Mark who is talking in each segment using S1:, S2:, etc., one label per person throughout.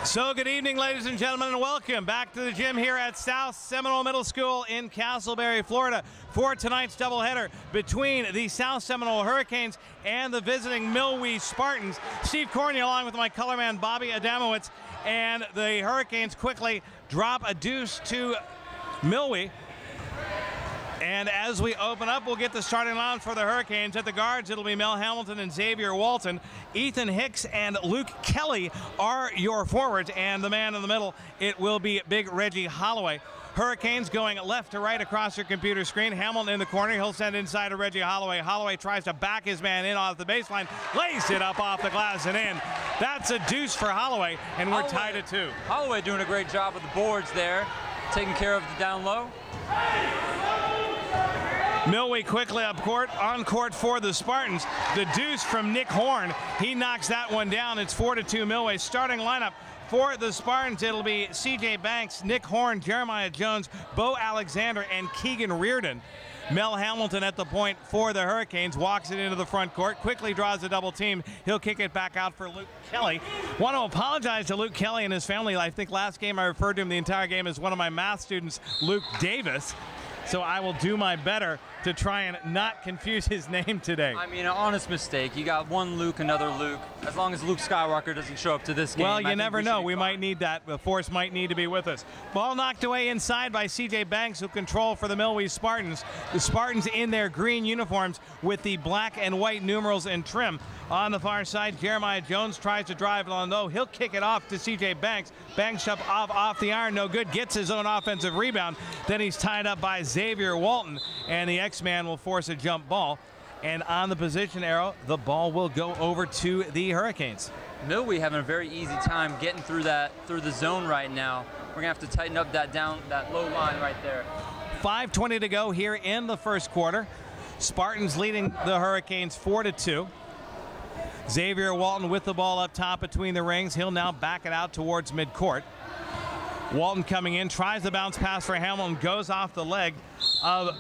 S1: So good evening, ladies and gentlemen, and welcome back to the gym here at South Seminole Middle School in Castleberry, Florida, for tonight's doubleheader between the South Seminole Hurricanes and the visiting Milwee Spartans. Steve Corney along with my color man Bobby Adamowitz, and the Hurricanes quickly drop a deuce to Milwee. And as we open up, we'll get the starting line for the Hurricanes. At the guards, it'll be Mel Hamilton and Xavier Walton. Ethan Hicks and Luke Kelly are your forwards. And the man in the middle, it will be Big Reggie Holloway. Hurricanes going left to right across your computer screen. Hamilton in the corner. He'll send inside to Reggie Holloway. Holloway tries to back his man in off the baseline. Lays it up off the glass and in. That's a deuce for Holloway, and we're tied at 2.
S2: Holloway doing a great job with the boards there, taking care of the down low.
S1: Milwee quickly up court, on court for the Spartans. The deuce from Nick Horn. He knocks that one down. It's 4-2 Milwee. Starting lineup for the Spartans, it'll be C.J. Banks, Nick Horn, Jeremiah Jones, Bo Alexander, and Keegan Reardon. Mel Hamilton at the point for the Hurricanes, walks it into the front court, quickly draws a double team. He'll kick it back out for Luke Kelly. Want to apologize to Luke Kelly and his family. I think last game I referred to him the entire game as one of my math students, Luke Davis. So I will do my better to try and not confuse his name today.
S2: I mean, an honest mistake. You got one Luke, another Luke. As long as Luke Skywalker doesn't show up to this game.
S1: Well, you never know. We might need that. The force might need to be with us. Ball knocked away inside by C.J. Banks, who control for the Milwee Spartans. The Spartans in their green uniforms with the black and white numerals and trim. On the far side, Jeremiah Jones tries to drive it on low. He'll kick it off to C.J. Banks. Banks up off the iron, no good. Gets his own offensive rebound. Then he's tied up by Xavier Walton, and the X-Man will force a jump ball. And on the position arrow, the ball will go over to the Hurricanes.
S2: Milwee having a very easy time getting through the zone right now. We're gonna have to tighten up that low line right there.
S1: 5:20 to go here in the first quarter. Spartans leading the Hurricanes 4-2. Xavier Walton with the ball up top between the rings. He'll now back it out towards midcourt. Walton coming in, tries the bounce pass for Hamilton, goes off the leg of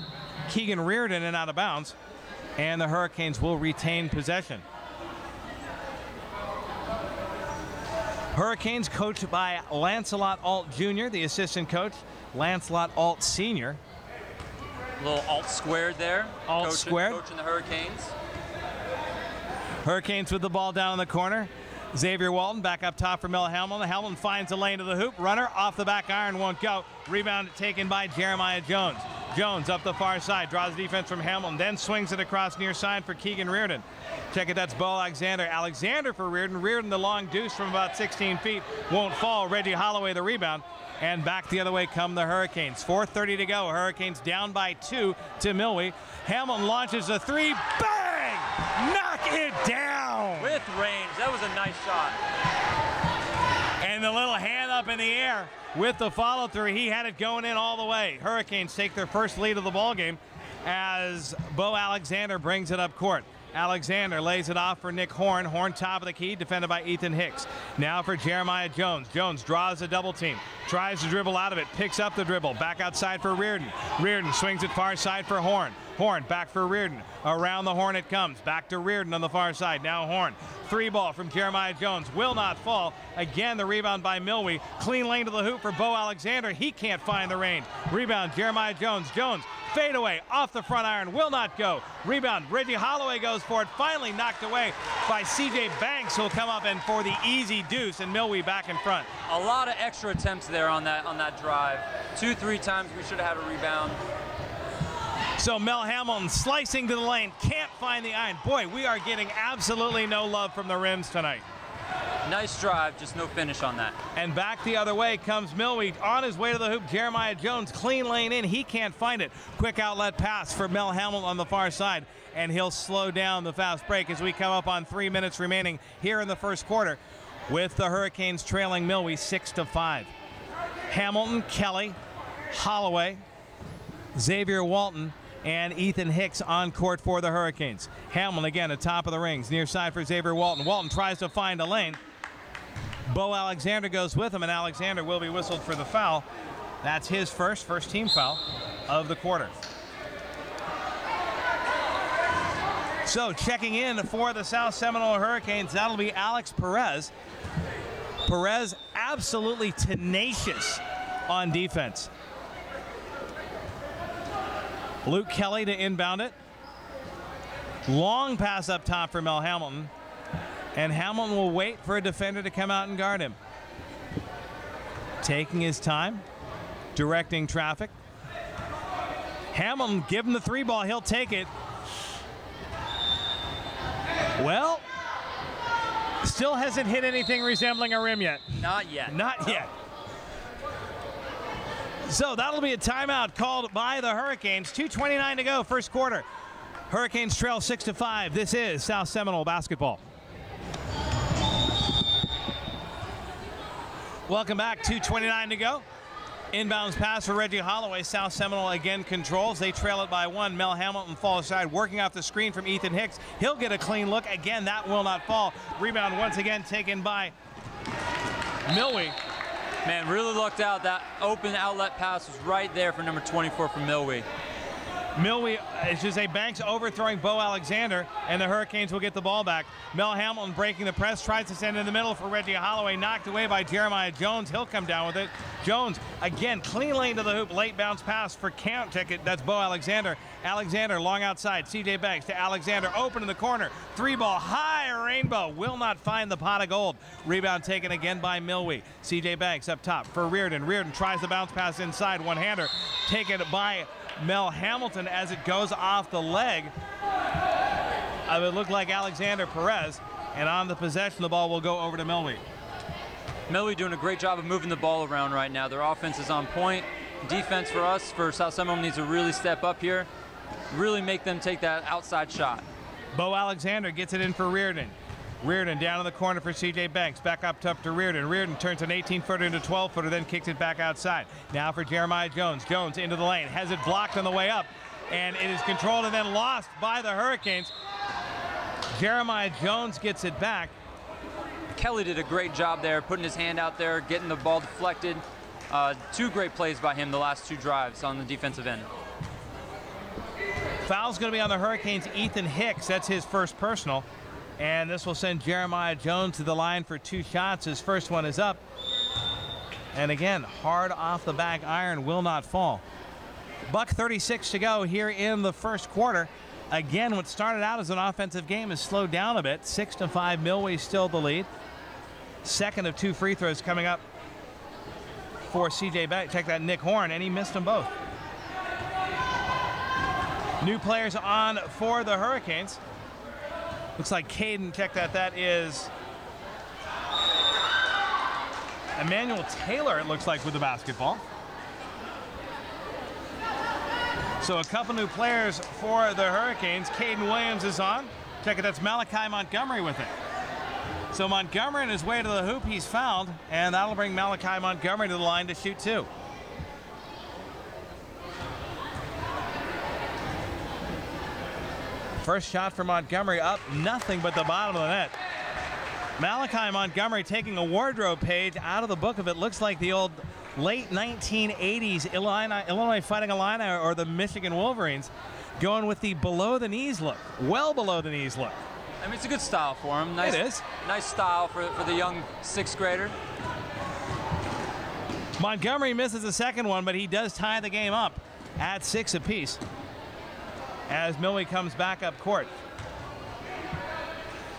S1: Keegan Reardon and out of bounds, and the Hurricanes will retain possession. Hurricanes coached by Lancelot Alt Jr., the assistant coach, Lancelot Alt Sr.
S2: A little alt squared there.
S1: Alt squared.
S2: Coaching the Hurricanes.
S1: Hurricanes with the ball down in the corner. Xavier Walton back up top for Mel Hamilton. Hamilton finds the lane to the hoop. Runner off the back iron, won't go. Rebound taken by Jeremiah Jones. Jones up the far side, draws defense from Hamilton, then swings it across near side for Keegan Reardon. Check it, that's Bo Alexander. Alexander for Reardon. Reardon the long deuce from about 16 feet. Won't fall. Reggie Holloway the rebound. And back the other way come the Hurricanes. 4:30 to go. Hurricanes down by 2 to Milwee. Hamilton launches a three. Bang! Knock it down!
S2: With range. That was a nice shot.
S1: And the little hand up in the air with the follow through. He had it going in all the way. Hurricanes take their first lead of the ball game as Bo Alexander brings it up court. Alexander lays it off for Nick Horn. Horn top of the key, defended by Ethan Hicks. Now for Jeremiah Jones. Jones draws a double team. Tries to dribble out of it. Picks up the dribble. Back outside for Reardon. Reardon swings it far side for Horn. Horn back for Reardon. Around the horn it comes. Back to Reardon on the far side. Now Horn. Three ball from Jeremiah Jones. Will not fall. Again, the rebound by Milwee. Clean lane to the hoop for Bo Alexander. He can't find the range. Rebound, Jeremiah Jones. Jones. Fade away off the front iron, will not go. Rebound, Reggie Holloway goes for it, finally knocked away by C.J. Banks, who'll come up and for the easy deuce, and Milwee back in front.
S2: A lot of extra attempts there on that drive. 2-3 times we should have had a rebound.
S1: So Mel Hamilton slicing to the lane, can't find the iron. Boy, we are getting absolutely no love from the rims tonight.
S2: Nice drive, just no finish on that.
S1: And back the other way comes Milwee on his way to the hoop. Jeremiah Jones, clean lane in. He can't find it. Quick outlet pass for Mel Hamilton on the far side, and he'll slow down the fast break as we come up on 3 minutes remaining here in the first quarter with the Hurricanes trailing Milwee 6-5. Hamilton, Kelly, Holloway, Xavier Walton, and Ethan Hicks on court for the Hurricanes. Hamilton again at top of the rings, near side for Xavier Walton. Walton tries to find a lane. Bo Alexander goes with him, and Alexander will be whistled for the foul. That's his first team foul of the quarter. So checking in for the South Seminole Hurricanes, that'll be Alex Perez. Perez absolutely tenacious on defense. Luke Kelly to inbound it. Long pass up top for Mel Hamilton. And Hamilton will wait for a defender to come out and guard him. Taking his time, directing traffic. Hamilton, give him the 3 ball, he'll take it. Well, still hasn't hit anything resembling a rim yet.
S2: Not yet.
S1: Not yet. So that'll be a timeout called by the Hurricanes. 2:29 to go, first quarter. Hurricanes trail 6-5. This is South Seminole basketball. Welcome back. 2:29 to go. Inbounds pass for Reggie Holloway. South Seminole again controls. They trail it by 1. Mel Hamilton falls aside, working off the screen from Ethan Hicks. He'll get a clean look. Again, that will not fall. Rebound once again taken by Milwee.
S2: Man, really lucked out. That open outlet pass was right there for number 24 from Milwee.
S1: Milwee, it's just a Banks overthrowing Bo Alexander, and the Hurricanes will get the ball back. Mel Hamilton breaking the press, tries to send it in the middle for Reggie Holloway, knocked away by Jeremiah Jones. He'll come down with it. Jones, again, clean lane to the hoop, late bounce pass for count ticket. That's Bo Alexander. Alexander, long outside. CJ Banks to Alexander, open in the corner. 3 ball, high rainbow, will not find the pot of gold. Rebound taken again by Milwee. CJ Banks up top for Reardon. Reardon tries the bounce pass inside, one-hander, taken by Mel Hamilton as it goes off the leg. It would look like Alexander Perez, and on the possession, the ball will go over to Milwee.
S2: Milwee doing a great job of moving the ball around right now. Their offense is on point. Defense for us, for South Seminole, needs to really step up here, really make them take that outside shot.
S1: Bo Alexander gets it in for Reardon. Reardon down in the corner for CJ Banks. Back up top to Reardon. Reardon turns an 18-footer into 12-footer, then kicks it back outside. Now for Jeremiah Jones. Jones into the lane. Has it blocked on the way up. And it is controlled and then lost by the Hurricanes. Jeremiah Jones gets it back.
S2: Kelly did a great job there, putting his hand out there, getting the ball deflected. 2 great plays by him the last 2 drives on the defensive end.
S1: Foul's going to be on the Hurricanes' Ethan Hicks. That's his first personal. And this will send Jeremiah Jones to the line for 2 shots. His first one is up. And again, hard off the back iron, will not fall. $1:36 to go here in the first quarter. Again, what started out as an offensive game has slowed down a bit. 6-5, Milwee still the lead. Second of 2 free throws coming up for CJ Banks. Check that, Nick Horn, and he missed them both. New players on for the Hurricanes. Looks like Caden, check that is Emmanuel Taylor, it looks like, with the basketball. So a couple new players for the Hurricanes. Caden Williams is on. Check it, that's Malachi Montgomery with it. So Montgomery on his way to the hoop, he's fouled, and that'll bring Malachi Montgomery to the line to shoot 2. First shot for Montgomery up, nothing but the bottom of the net. Malachi Montgomery taking a wardrobe page out of the book of it. Looks like the old late 1980s Illinois Fighting Illini or the Michigan Wolverines, going with the below the knees look, well below the knees look.
S2: I mean, it's a good style for him. Nice,
S1: it is.
S2: Nice style for the young 6th grader.
S1: Montgomery misses the second one, but he does tie the game up at 6 apiece as Milwee comes back up court.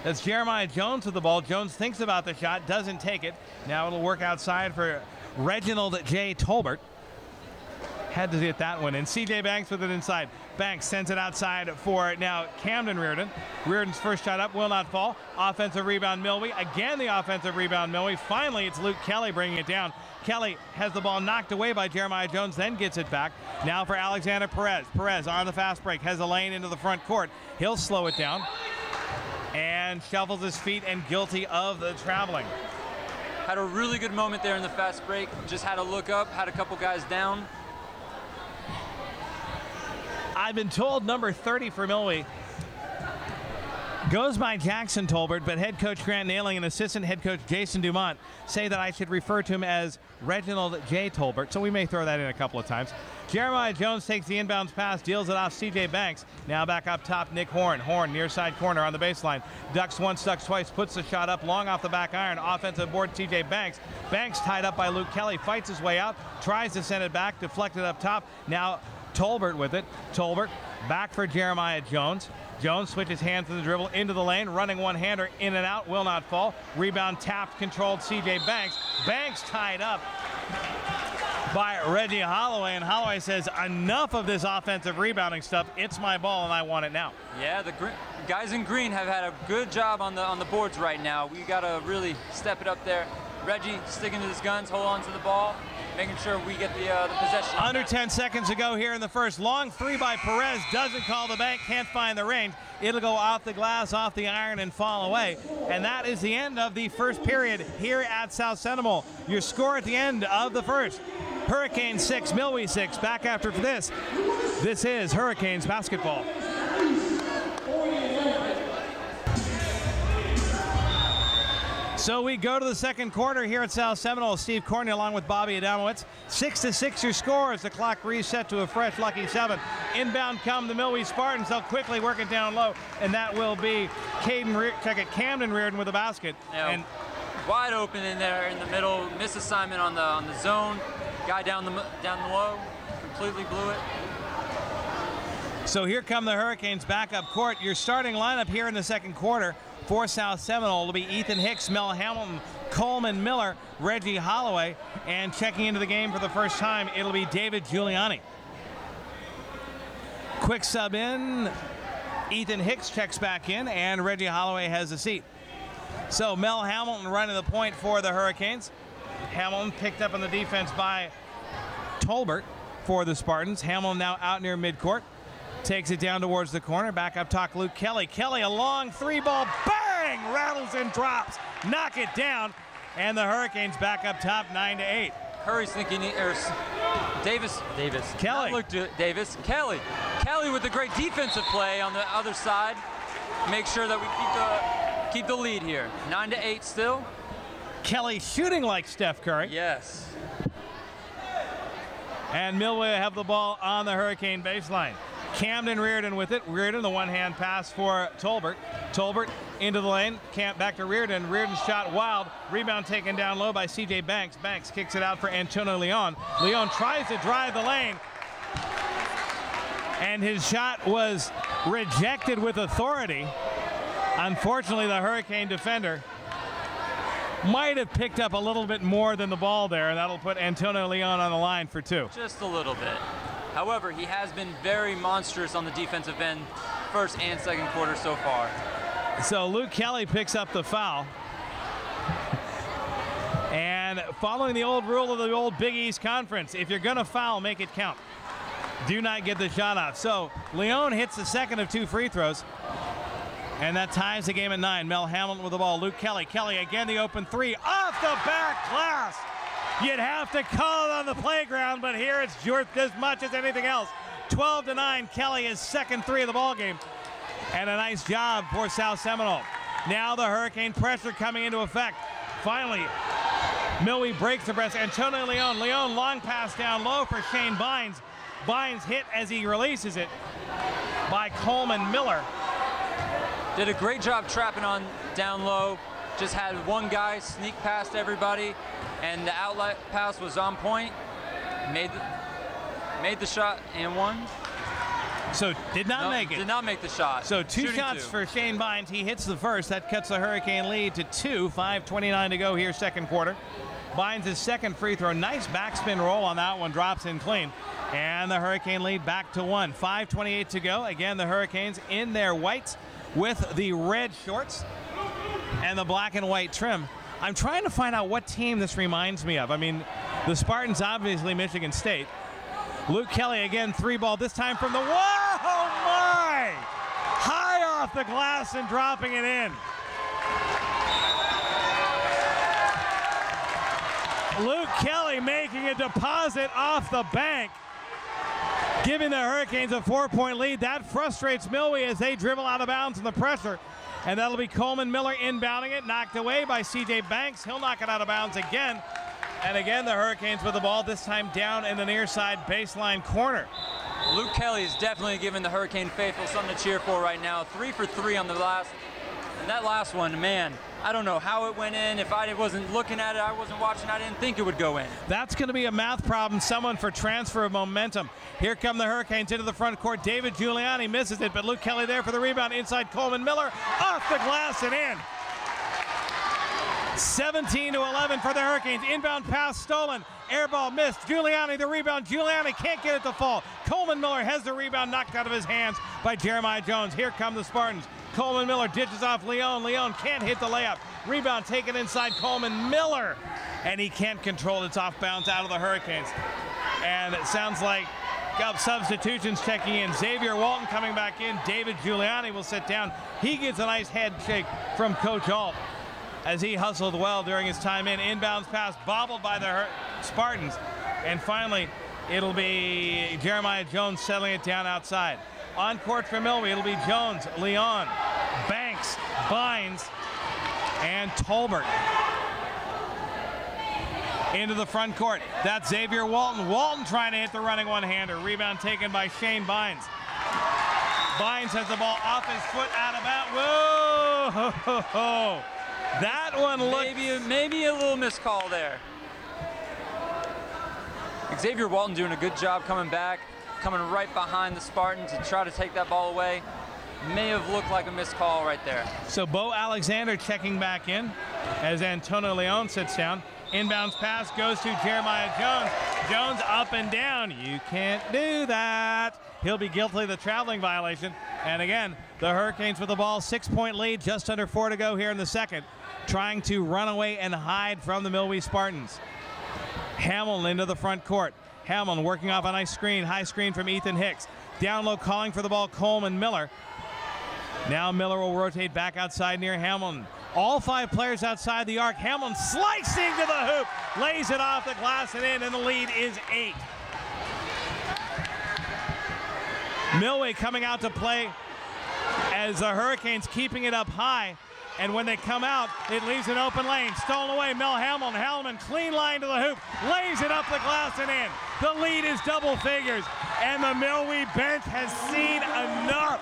S1: That's Jeremiah Jones with the ball. Jones thinks about the shot, doesn't take it. Now it'll work outside for Reginald J. Tolbert. Had to get that one. And CJ Banks with it inside. Banks sends it outside for now Camden Reardon. Reardon's first shot up will not fall. Offensive rebound Milwee. Again the offensive rebound Milwee. Finally it's Luke Kelly bringing it down. Kelly has the ball knocked away by Jeremiah Jones, then gets it back. Now for Alexander Perez. Perez on the fast break, has a lane into the front court. He'll slow it down and shuffles his feet and guilty of the traveling.
S2: Had a really good moment there in the fast break. Just had to look up, had a couple guys down.
S1: I've been told number 30 for Milwee goes by Jackson Tolbert, but head coach Grant Nailing and assistant head coach Jason Dumont say that I should refer to him as Reginald J. Tolbert, so we may throw that in a couple of times. Jeremiah Jones takes the inbounds pass, deals it off C.J. Banks. Now back up top, Nick Horn. Horn, near side corner on the baseline. Ducks once, ducks twice, puts the shot up long off the back iron. Offensive board, C.J. Banks. Banks tied up by Luke Kelly, fights his way out, tries to send it back, deflected up top. Now Tolbert with it. Tolbert back for Jeremiah Jones. Jones switches hands to the dribble into the lane, running one-hander in and out, will not fall. Rebound tapped, controlled C.J. Banks. Banks tied up by Reggie Holloway, and Holloway says, enough of this offensive rebounding stuff. It's my ball, and I want it now.
S2: Yeah, the guys in green have had a good job on the boards right now. We got to really step it up there. Reggie sticking to his guns, hold on to the ball, making sure we get the possession.
S1: Under 10 seconds to go here in the first. Long three by Perez, doesn't call the bank, can't find the range. It'll go off the glass, off the iron, and fall away. And that is the end of the first period here at South Seminole. Your score at the end of the first: Hurricanes 6, Milwee 6. Back after this. This is Hurricanes basketball. So we go to the second quarter here at South Seminole. Steve Corney along with Bobby Adamowicz. 6-6 your score as the clock reset to a fresh lucky 7. Inbound come the Milwee Spartans. They'll quickly work it down low, and that will be Camden Reardon with the basket.
S2: Yeah, and wide open in there in the middle. Misassignment on the zone. Guy down the low, completely blew it.
S1: So here come the Hurricanes back up court. Your starting lineup here in the second quarter for South Seminole will be Ethan Hicks, Mel Hamilton, Coleman Miller, Reggie Holloway, and checking into the game for the first time, it'll be David Giuliani. Quick sub in, Ethan Hicks checks back in, and Reggie Holloway has a seat. So Mel Hamilton running the point for the Hurricanes. Hamilton picked up on the defense by Tolbert for the Spartans. Hamilton now out near midcourt. Takes it down towards the corner. Back up top, Luke Kelly. Kelly, a long three ball. Bang! Rattles and drops. Knock it down. And the Hurricanes back up top, 9-8.
S2: Curry's thinking, Davis.
S1: Kelly.
S2: Davis. Kelly with the great defensive play on the other side. Make sure that we keep the lead here. 9-8 still.
S1: Kelly shooting like Steph Curry.
S2: Yes.
S1: And Milwee have the ball on the Hurricane baseline. Camden Reardon with it. Reardon, the one-hand pass for Tolbert. Tolbert into the lane. Back to Reardon. Reardon's shot wild. Rebound taken down low by C.J. Banks. Banks kicks it out for Antonio Leon. Leon tries to drive the lane. And his shot was rejected with authority. Unfortunately, the Hurricane defender might have picked up a little bit more than the ball there. That'll put Antonio Leon on the line for 2.
S2: Just a little bit. However, he has been very monstrous on the defensive end, first and second quarter so far.
S1: So Luke Kelly picks up the foul. And following the old rule of the old Big East Conference, if you're going to foul, make it count. Do not get the shot off. So Leon hits the second of 2 free throws. And that ties the game at 9. Mel Hamilton with the ball. Luke Kelly. Kelly again, the open 3 off the back glass. You'd have to call it on the playground, but here it's just as much as anything else. 12-9. Kelly is second 3 of the ball game. And a nice job for South Seminole. Now the Hurricane pressure coming into effect. Finally, Milwee breaks the press. Antonio Leon. Leon long pass down low for Shane Bynes. Bynes hit as he releases it by Coleman Miller.
S2: Did a great job trapping on down low. Just had one guy sneak past everybody, and the outlet pass was on point. Made the shot and won.
S1: So did not make it.
S2: Did not make the shot.
S1: So 2 shots for Shane Bynes. He hits the first. That cuts the Hurricane lead to 2. 5:29 to go here, second quarter. Bynes' second free throw. Nice backspin roll on that one. Drops in clean. And the Hurricane lead back to 1. 5:28 to go. Again, the Hurricanes in their whites with the red shorts and the black and white trim. I'm trying to find out what team this reminds me of. I mean, the Spartans, obviously Michigan State. Luke Kelly again, 3 ball, this time from the, whoa, oh my! High off the glass and dropping it in. Luke Kelly making a deposit off the bank, giving the Hurricanes a 4-point lead. That frustrates Milwee as they dribble out of bounds in the pressure. And that'll be Coleman Miller inbounding it, knocked away by C.J. Banks. He'll knock it out of bounds again. And again, the Hurricanes with the ball, this time down in the near side baseline corner.
S2: Luke Kelly is definitely giving the Hurricane faithful something to cheer for right now. 3 for 3 on the last. And that last one, man, I don't know how it went in. If I wasn't looking at it, I wasn't watching, I didn't think it would go in.
S1: That's going to be a math problem, someone for transfer of momentum. Here come the Hurricanes into the front court. David Giuliani misses it, but Luke Kelly there for the rebound inside Coleman Miller. Off the glass and in. 17-11 for the Hurricanes. Inbound pass stolen. Air ball missed. Giuliani the rebound. Giuliani can't get it to fall. Coleman Miller has the rebound knocked out of his hands by Jeremiah Jones. Here come the Spartans. Coleman Miller ditches off Leon. Leon can't hit the layup. Rebound taken inside Coleman Miller. And he can't control it. It's off bounds out of the Hurricanes. And it sounds like substitutions checking in. Xavier Walton coming back in. David Giuliani will sit down. He gets a nice head shake from Coach Alt as he hustled well during his time in. Inbounds pass bobbled by the Spartans. And finally, it'll be Jeremiah Jones settling it down outside. On court for Milwee, it'll be Jones, Leon, Banks, Bynes, and Tolbert. Into the front court. That's Xavier Walton. Walton trying to hit the running one-hander. Rebound taken by Shane Bynes. Bynes has the ball off his foot, out of bounds. Whoa! That one looked...
S2: Maybe a little miscall there. Xavier Walton doing a good job coming back, coming right behind the Spartans to try to take that ball away. May have looked like a missed call right there.
S1: So Bo Alexander checking back in as Antonio Leon sits down. Inbounds pass goes to Jeremiah Jones. Jones up and down. You can't do that. He'll be guilty of the traveling violation. And again, the Hurricanes with the ball, 6-point lead, just under 4 to go here in the second, trying to run away and hide from the Milwee Spartans. Hamilton into the front court. Hamilton working off a nice screen, high screen from Ethan Hicks. Down low calling for the ball, Coleman Miller. Now Miller will rotate back outside near Hamilton. All 5 players outside the arc. Hamilton slicing to the hoop, lays it off the glass and in, and the lead is 8. Milwee coming out to play as the Hurricanes keeping it up high. And when they come out, it leaves an open lane. Stolen away, Mel Hamilton. Hamilton, clean line to the hoop, lays it up the glass and in. The lead is double figures, and the Milwee bench has seen enough.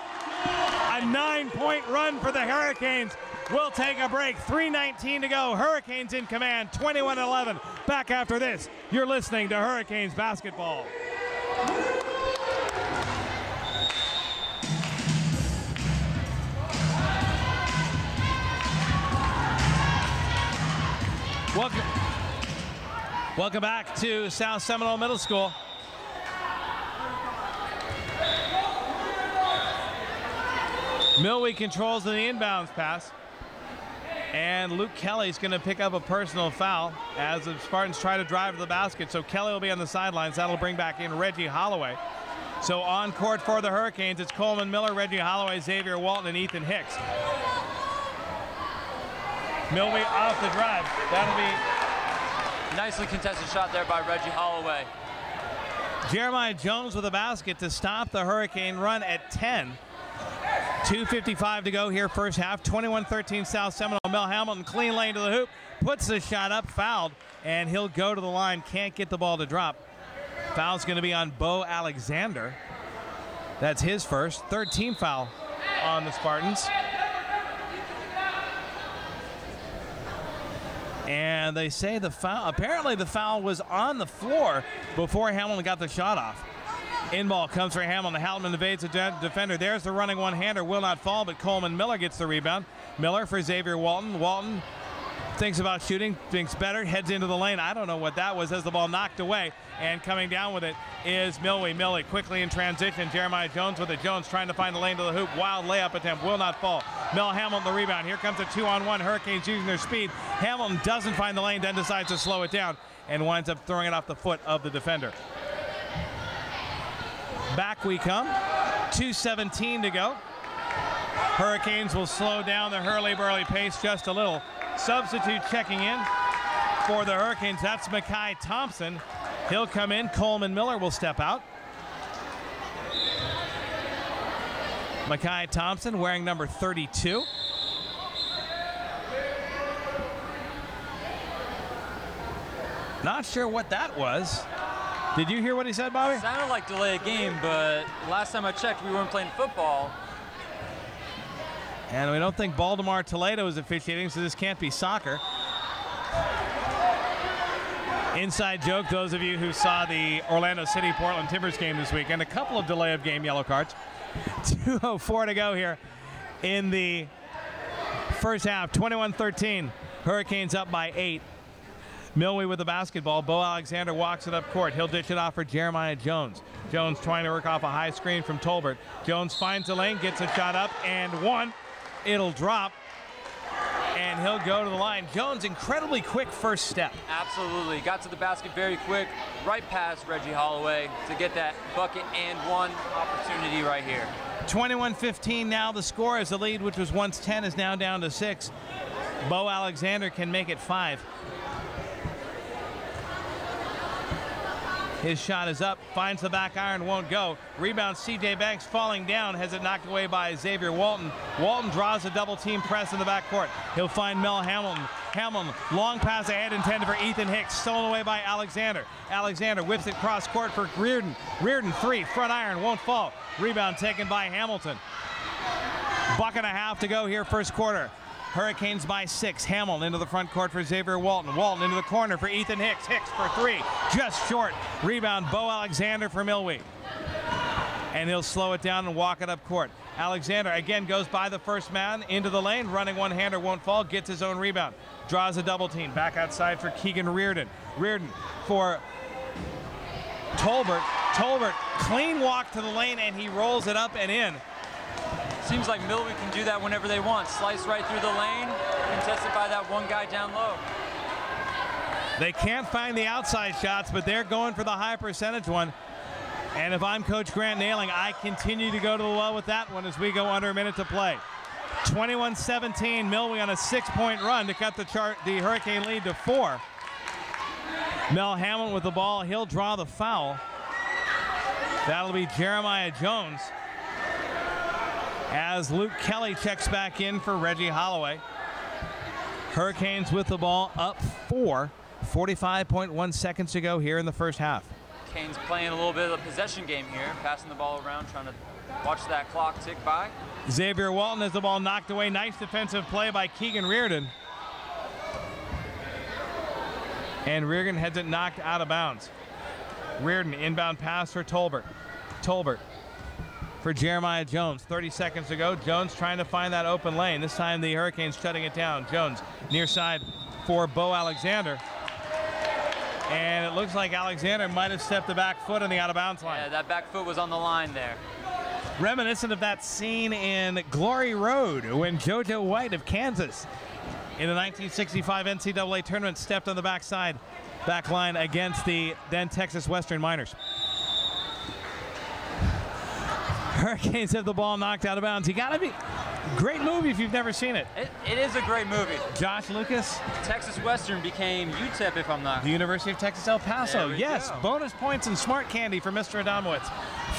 S1: A 9-point run for the Hurricanes. We'll take a break. 3:19 to go. Hurricanes in command, 21-11. Back after this. You're listening to Hurricanes basketball. Welcome back to South Seminole Middle School. Milwee controls the inbounds pass. And Luke Kelly's going to pick up a personal foul as the Spartans try to drive to the basket. So Kelly will be on the sidelines. That'll bring back in Reggie Holloway. So on court for the Hurricanes, it's Coleman Miller, Reggie Holloway, Xavier Walton, and Ethan Hicks. Milwee off the drive. That'll be
S2: nicely contested shot there by Reggie Holloway.
S1: Jeremiah Jones with a basket to stop the Hurricane run at 10. 2:55 to go here first half. 21-13 South Seminole. Mel Hamilton, clean lane to the hoop, puts the shot up, fouled, and he'll go to the line. Can't get the ball to drop. Foul's going to be on Bo Alexander. That's his first. Third team foul on the Spartans. And they say the foul, apparently the foul was on the floor before Hamilton got the shot off. In ball comes for Hamilton. Hamilton evades the defender. There's the running one-hander. Will not fall, but Coleman Miller gets the rebound. Miller for Xavier Walton. Walton thinks about shooting, thinks better, heads into the lane. I don't know what that was as the ball knocked away. And coming down with it is Milwee. Milwee quickly in transition. Jeremiah Jones with it. Jones trying to find the lane to the hoop. Wild layup attempt. Will not fall. Mel Hamilton the rebound. Here comes a 2-on-1. Hurricanes using their speed. Hamilton doesn't find the lane, then decides to slow it down and winds up throwing it off the foot of the defender. Back we come. 2:17 to go. Hurricanes will slow down the hurly-burly pace just a little. Substitute checking in for the Hurricanes. That's Mekhi Thompson. He'll come in. Coleman Miller will step out. Mekhi Thompson wearing number 32. Not sure what that was. Did you hear what he said, Bobby?
S2: Sounded like delay a game, but last time I checked, we weren't playing football.
S1: And we don't think Baltimore Toledo is officiating, so this can't be soccer. Inside joke, those of you who saw the Orlando City Portland Timbers game this weekend, a couple of delay of game yellow cards. 2:04 to go here in the first half. 21-13. Hurricanes up by 8. Milwee with the basketball. Bo Alexander walks it up court. He'll dish it off for Jeremiah Jones. Jones trying to work off a high screen from Tolbert. Jones finds the lane, gets a shot up, and one. It'll drop, and he'll go to the line. Jones, incredibly quick first step.
S2: Absolutely. Got to the basket very quick, right past Reggie Holloway to get that bucket and one opportunity right here.
S1: 21-15 now the score, as the lead, which was once 10, is now down to 6. Bo Alexander can make it 5. His shot is up, finds the back iron, won't go. Rebound, C.J. Banks falling down, has it knocked away by Xavier Walton. Walton draws a double team press in the backcourt. He'll find Mel Hamilton. Hamilton, long pass ahead intended for Ethan Hicks, stolen away by Alexander. Alexander whips it cross court for Reardon. Reardon, 3, front iron, won't fall. Rebound taken by Hamilton. Buck and a half to go here, first quarter. Hurricanes by 6. Hamilton into the front court for Xavier Walton. Walton into the corner for Ethan Hicks. Hicks for 3. Just short. Rebound, Bo Alexander for Milwee. And he'll slow it down and walk it up court. Alexander again goes by the first man into the lane. Running one-hander, won't fall. Gets his own rebound. Draws a double team. Back outside for Keegan Reardon. Reardon for Tolbert. Tolbert, clean walk to the lane, and he rolls it up and in.
S2: Seems like Milwee can do that whenever they want. Slice right through the lane, contested by that one guy down low.
S1: They can't find the outside shots, but they're going for the high percentage one. And if I'm Coach Grant Nailing, I continue to go to the well with that one as we go under a minute to play. 21-17, Milwee on a 6-point run to cut the Hurricane lead to 4. Mel Hamilton with the ball. He'll draw the foul. That'll be Jeremiah Jones, as Luke Kelly checks back in for Reggie Holloway. Hurricanes with the ball up 4. 45.1 seconds to go here in the first half.
S2: Canes playing a little bit of a possession game here, passing the ball around, trying to watch that clock tick by.
S1: Xavier Walton has the ball knocked away. Nice defensive play by Keegan Reardon. And Reardon has it knocked out of bounds. Reardon, inbound pass for Tolbert. Tolbert for Jeremiah Jones. 30 seconds to go. Jones trying to find that open lane. This time the Hurricanes shutting it down. Jones near side for Bo Alexander. And it looks like Alexander might have stepped the back foot on the out-of-bounds line.
S2: Yeah, that back foot was on the line there.
S1: Reminiscent of that scene in Glory Road when JoJo White of Kansas in the 1965 NCAA tournament stepped on the back line against the then Texas Western Miners. Hurricanes have the ball knocked out of bounds. You gotta be great movie if you've never seen it.
S2: It is a great movie.
S1: Josh Lucas.
S2: Texas Western became UTEP, if I'm not.
S1: The University of Texas El Paso. Yes,
S2: go.
S1: Bonus points and smart candy for Mr. Adamowitz.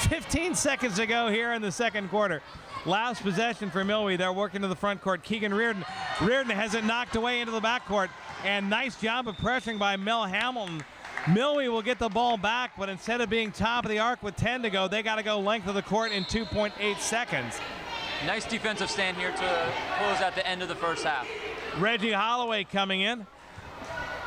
S1: 15 seconds to go here in the second quarter. Last possession for Milwee. They're working to the front court. Keegan Reardon. Reardon has it knocked away into the backcourt. And nice job of pressuring by Mel Hamilton. Milwee will get the ball back, but instead of being top of the arc with 10 to go, they got to go length of the court in 2.8 seconds.
S2: Nice defensive stand here to close at the end of the first half.
S1: Reggie Holloway coming in.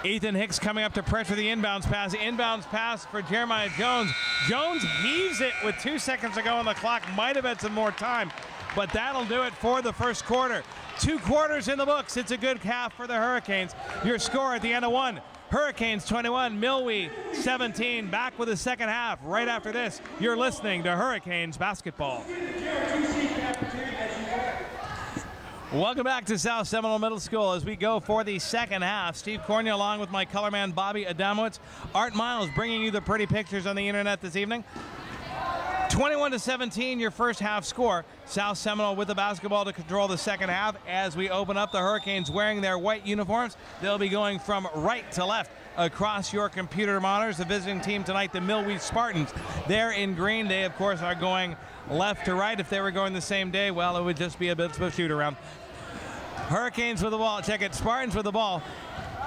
S1: Ethan Hicks coming up to pressure the inbounds pass. Inbounds pass for Jeremiah Jones. Jones heaves it with 2 seconds to go on the clock. Might have had some more time, but that'll do it for the first quarter. 2 quarters in the books. It's a good half for the Hurricanes. Your score at the end of one. Hurricanes 21, Milwee 17. Back with the second half. Right after this, you're listening to Hurricanes basketball. Welcome back to South Seminole Middle School as we go for the second half. Steve Cornia along with my color man Bobby Adamowitz. Art Miles bringing you the pretty pictures on the internet this evening. 21-17, your first half score. South Seminole with the basketball to control the second half as we open up. The Hurricanes wearing their white uniforms. They'll be going from right to left across your computer monitors. The visiting team tonight, the Milwee Spartans. They're in green. They, of course, are going left to right. If they were going the same day, well, it would just be a bit of a shoot around. Hurricanes with the ball. Check it. Spartans with the ball.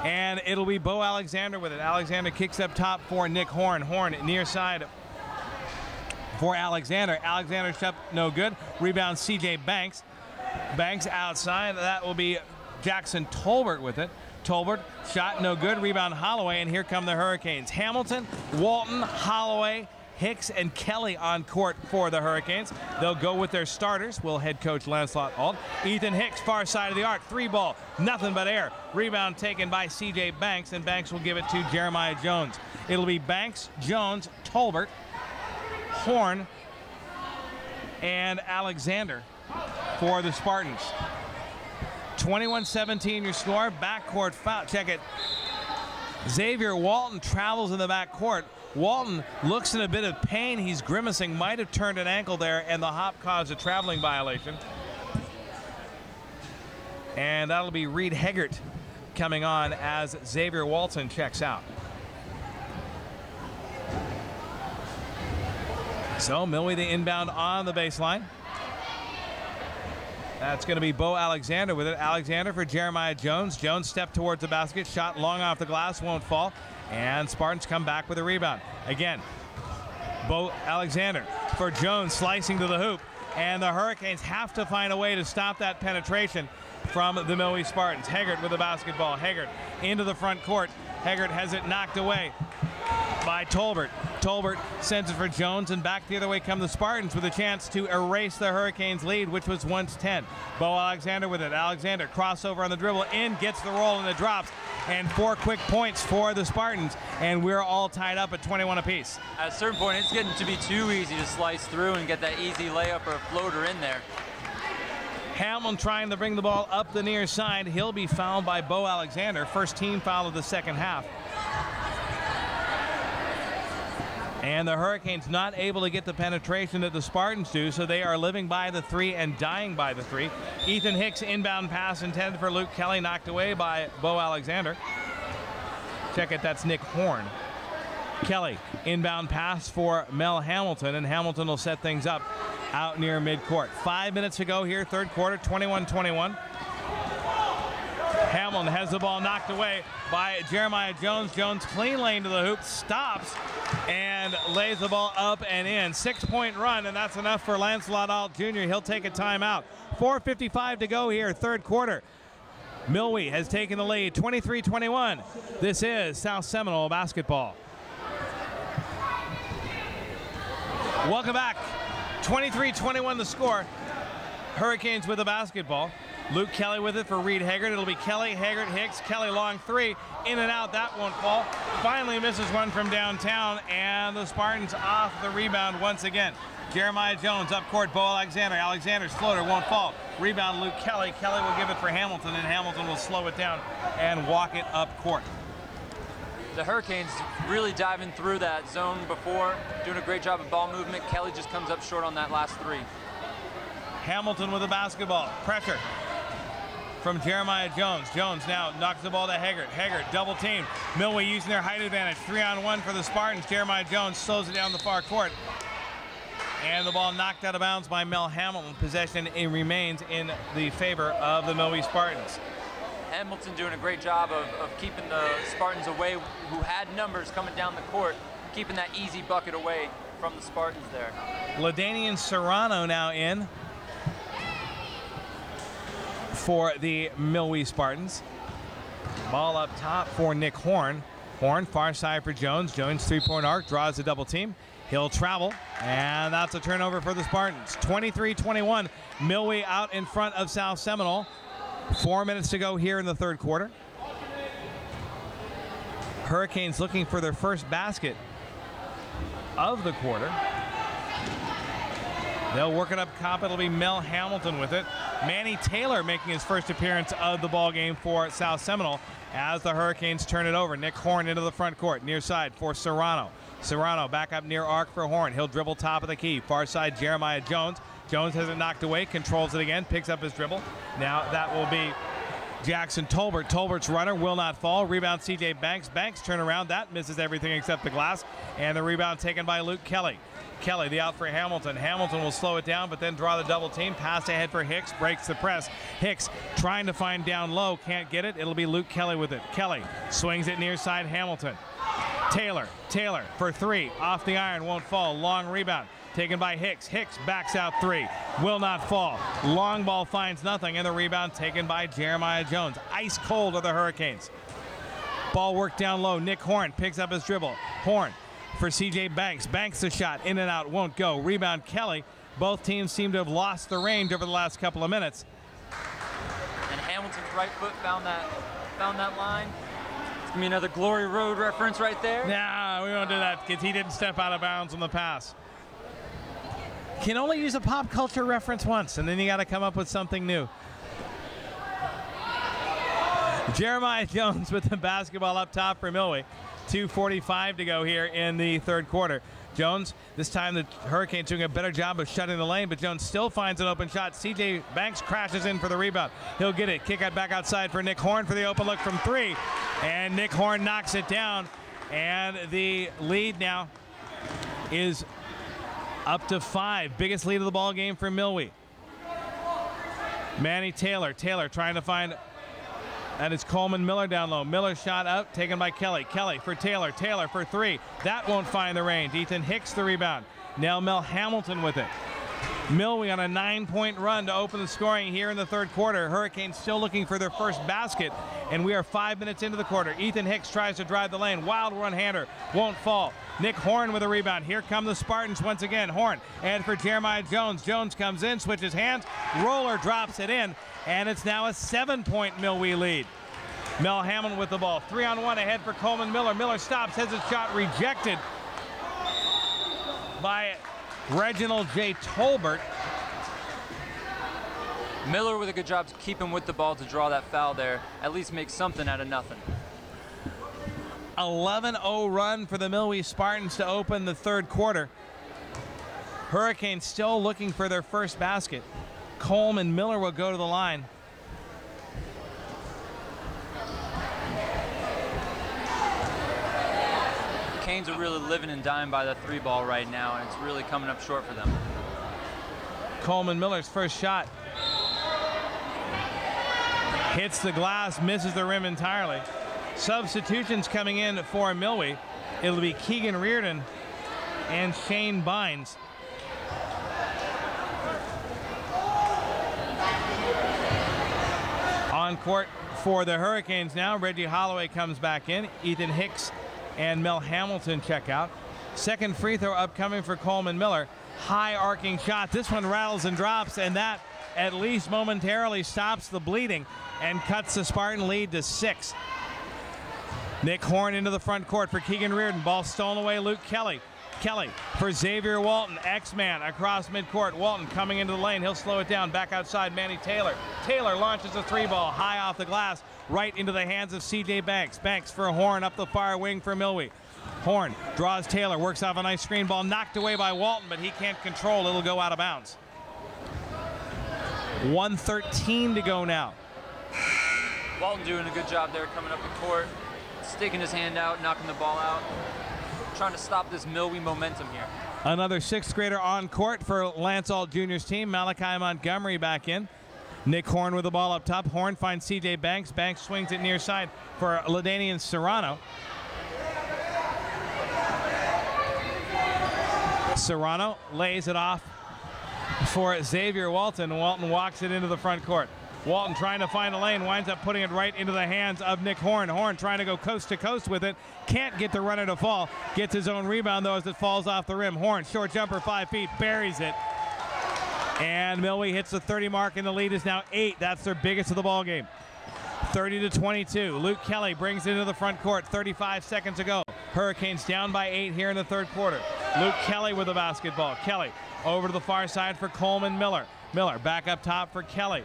S1: And it'll be Bo Alexander with it. Alexander kicks up top for Nick Horn. Horn near side for Alexander. Alexander shot no good. Rebound CJ Banks. Banks outside. That will be Jackson Tolbert with it. Tolbert shot no good. Rebound Holloway, and here come the Hurricanes. Hamilton, Walton, Holloway, Hicks, and Kelly on court for the Hurricanes. They'll go with their starters. Will head coach Lancelot Ault. Ethan Hicks, far side of the arc. 3-ball, nothing but air. Rebound taken by CJ Banks, and Banks will give it to Jeremiah Jones. It'll be Banks, Jones, Tolbert, Horn, and Alexander for the Spartans. 21-17 your score. Backcourt foul. Check it. Xavier Walton travels in the backcourt. Walton looks in a bit of pain. He's grimacing. Might have turned an ankle there, and the hop caused a traveling violation. And that'll be Reed Heggert coming on as Xavier Walton checks out. So Milwee the inbound on the baseline. That's going to be Bo Alexander with it. Alexander for Jeremiah Jones. Jones stepped towards the basket. Shot long off the glass. Won't fall. And Spartans come back with a rebound. Again, Bo Alexander for Jones, slicing to the hoop. And the Hurricanes have to find a way to stop that penetration from the Milwee Spartans. Heggert with the basketball. Heggert into the front court. Heggert has it knocked away by Tolbert. Tolbert sends it for Jones, and back the other way come the Spartans with a chance to erase the Hurricanes' lead, which was once 10. Bo Alexander with it. Alexander crossover on the dribble, in, gets the roll, and it drops. And 4 quick points for the Spartans, and we're all tied up at 21 apiece.
S2: At a certain point, it's getting to be too easy to slice through and get that easy layup or floater in there.
S1: Hamlin trying to bring the ball up the near side. He'll be fouled by Bo Alexander. First team foul of the second half. And the Hurricanes not able to get the penetration that the Spartans do, so they are living by the 3 and dying by the 3. Ethan Hicks inbound pass intended for Luke Kelly, knocked away by Bo Alexander. Check it, that's Nick Horn. Kelly inbound pass for Mel Hamilton, and Hamilton will set things up out near midcourt. 5 minutes to go here, third quarter, 21-21. Hamilton has the ball knocked away by Jeremiah Jones. Jones clean lane to the hoop, stops, and lays the ball up and in. 6-point run, and that's enough for Lancelot Ault Jr. He'll take a timeout. 4:55 to go here, third quarter. Milwee has taken the lead, 23-21. This is South Seminole basketball. Welcome back. 23-21 the score. Hurricanes with the basketball. Luke Kelly with it for Reed Heggert. It'll be Kelly, Heggert, Hicks. Kelly long 3. In and out. That won't fall. Finally misses one from downtown. And the Spartans off the rebound once again. Jeremiah Jones up court. Bo Alexander. Alexander's floater won't fall. Rebound Luke Kelly. Kelly will give it for Hamilton. And Hamilton will slow it down and walk it up court.
S2: The Hurricanes really diving through that zone before. Doing a great job of ball movement. Kelly just comes up short on that last 3.
S1: Hamilton with the basketball. Pressure from Jeremiah Jones. Jones now knocks the ball to Heggert. Heggert double team. Milwee using their height advantage. 3-on-1 for the Spartans. Jeremiah Jones slows it down the far court. And the ball knocked out of bounds by Mel Hamilton. Possession remains in the favor of the Milwee Spartans.
S2: Hamilton doing a great job of keeping the Spartans away, who had numbers coming down the court, keeping that easy bucket away from the Spartans there.
S1: LaDainian Serrano now in for the Milwee Spartans. Ball up top for Nick Horn. Horn far side for Jones. Jones 3-point arc, draws a double team. He'll travel, and that's a turnover for the Spartans. 23-21, Milwee out in front of South Seminole. 4 minutes to go here in the third quarter. Hurricanes looking for their first basket of the quarter. They'll work it up top. It'll be Mel Hamilton with it. Manny Taylor making his first appearance of the ball game for South Seminole as the Hurricanes turn it over. Nick Horn into the front court, near side for Serrano. Serrano back up near arc for Horn. He'll dribble top of the key. Far side, Jeremiah Jones. Jones has it knocked away, controls it again, picks up his dribble. Now that will be Jackson Tolbert. Tolbert's runner will not fall. Rebound CJ Banks. Banks turn around. That misses everything except the glass. And the rebound taken by Luke Kelly. Kelly, the out for Hamilton. Hamilton will slow it down, but then draw the double team. Pass ahead for Hicks, breaks the press. Hicks trying to find down low, can't get it. It'll be Luke Kelly with it. Kelly swings it near side Hamilton. Taylor for three, off the iron, won't fall. Long rebound taken by Hicks. Hicks backs out three, will not fall. Long ball finds nothing, and the rebound taken by Jeremiah Jones. Ice cold are the Hurricanes. Ball worked down low. Nick Horn picks up his dribble. Horn for CJ Banks. Banks the shot, in and out, won't go. Rebound Kelly. Both teams seem to have lost the range over the last couple of minutes.
S2: And Hamilton's right foot found that line. It's gonna be another Glory Road reference right there.
S1: Nah, we won't do that because he didn't step out of bounds on the pass. Can only use a pop culture reference once, and then you got to come up with something new. Jeremiah Jones with the basketball up top for Milwee. 2:45 to go here in the third quarter. Jones, this time the Hurricanes doing a better job of shutting the lane, but Jones still finds an open shot. CJ Banks crashes in for the rebound. He'll get it. Kick out back outside for Nick Horn for the open look from three. And Nick Horn knocks it down. And the lead now is up to 5. Biggest lead of the ball game for Milwee. Manny Taylor trying to find, and it's Coleman Miller down low. Miller shot up, taken by Kelly. Kelly for Taylor for three. That won't find the range. Ethan Hicks the rebound. Now Mel Hamilton with it. Milwee on a 9-point run to open the scoring here in the third quarter. Hurricanes still looking for their first basket, and we are 5 minutes into the quarter. Ethan Hicks tries to drive the lane. Wild one-hander, won't fall. Nick Horn with a rebound. Here come the Spartans once again. Horn, and for Jeremiah Jones. Jones comes in, switches hands. Roller drops it in, and it's now a 7-point Milwee lead. Mel Hamilton with the ball. 3-on-1 ahead for Coleman Miller. Miller stops, has his shot rejected by Reginald J. Tolbert.
S2: Miller with a good job to keep him with the ball to draw that foul there. At least make something out of nothing.
S1: 11-0 run for the Milwee Spartans to open the third quarter. Hurricanes still looking for their first basket. Coleman Miller will go to the line.
S2: Canes are really living and dying by the three ball right now, and it's really coming up short for them.
S1: Coleman Miller's first shot hits the glass, misses the rim entirely. Substitutions coming in for Milwee. It'll be Keegan Reardon and Shane Bynes. On court for the Hurricanes now, Reggie Holloway comes back in. Ethan Hicks and Mel Hamilton check out. Second free throw upcoming for Coleman Miller. High arcing shot. This one rattles and drops, and that at least momentarily stops the bleeding and cuts the Spartan lead to 6. Nick Horn into the front court for Keegan Reardon. Ball stolen away, Luke Kelly. Kelly for Xavier Walton. X-Man across midcourt. Walton coming into the lane. He'll slow it down. Back outside, Manny Taylor. Taylor launches a three ball high off the glass, right into the hands of CJ Banks. Banks for Horn up the far wing for Milwee. Horn draws Taylor, works off a nice screen ball, knocked away by Walton, but he can't control. It'll go out of bounds. 1:13 to go now.
S2: Walton doing a good job there coming up the court, sticking his hand out, knocking the ball out, trying to stop this Milwee momentum here.
S1: Another sixth grader on court for Lance Alt Jr.'s team. Malachi Montgomery back in. Nick Horn with the ball up top. Horn finds CJ Banks. Banks swings it near side for LaDainian Serrano. Serrano lays it off for Xavier Walton. Walton walks it into the front court. Walton trying to find a lane, winds up putting it right into the hands of Nick Horn. Horn trying to go coast to coast with it. Can't get the runner to fall. Gets his own rebound, though, as it falls off the rim. Horn, short jumper, 5 feet, buries it. And Milwee hits the 30 mark, and the lead is now 8. That's their biggest of the ball game. 30-22. Luke Kelly brings it into the front court. 35 seconds ago. Hurricanes down by 8 here in the third quarter. Luke Kelly with the basketball. Kelly over to the far side for Coleman Miller. Miller back up top for Kelly.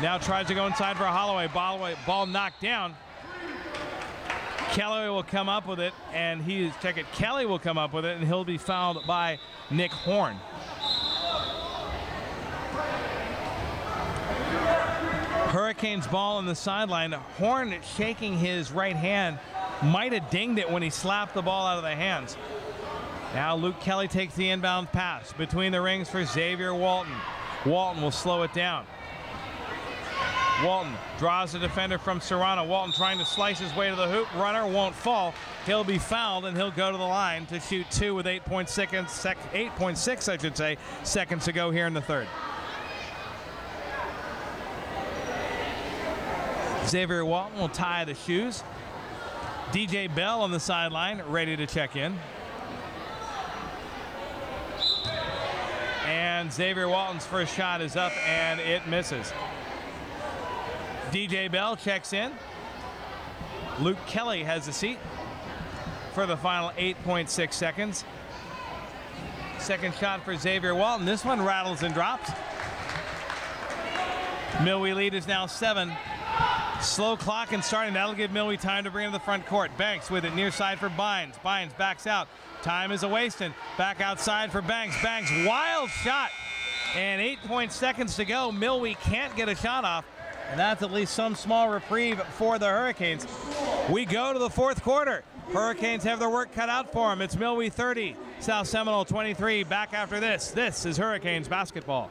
S1: Now tries to go inside for Holloway. Ball knocked down. Kelly will come up with it, and Kelly will come up with it, and he'll be fouled by Nick Horn. Hurricanes ball on the sideline. Horn shaking his right hand. Might have dinged it when he slapped the ball out of the hands. Now Luke Kelly takes the inbound pass between the rings for Xavier Walton. Walton will slow it down. Walton draws the defender from Serrano. Walton trying to slice his way to the hoop. Runner won't fall. He'll be fouled, and he'll go to the line to shoot 2 with 8.6 seconds to go here in the third. Xavier Walton will tie the shoes. DJ Bell on the sideline, ready to check in. And Xavier Walton's first shot is up, and it misses. DJ Bell checks in. Luke Kelly has a seat for the final 8.6 seconds. Second shot for Xavier Walton. This one rattles and drops. Milwee lead is now 7. Slow clock and starting. That'll give Milwee time to bring it to the front court. Banks with it near side for Bynes. Bynes backs out. Time is a-wasting. Back outside for Banks. Banks, wild shot. And 8 seconds to go. Milwee can't get a shot off. And that's at least some small reprieve for the Hurricanes. We go to the fourth quarter. Hurricanes have their work cut out for them. It's Milwee 30, South Seminole 23. Back after this. This is Hurricanes basketball.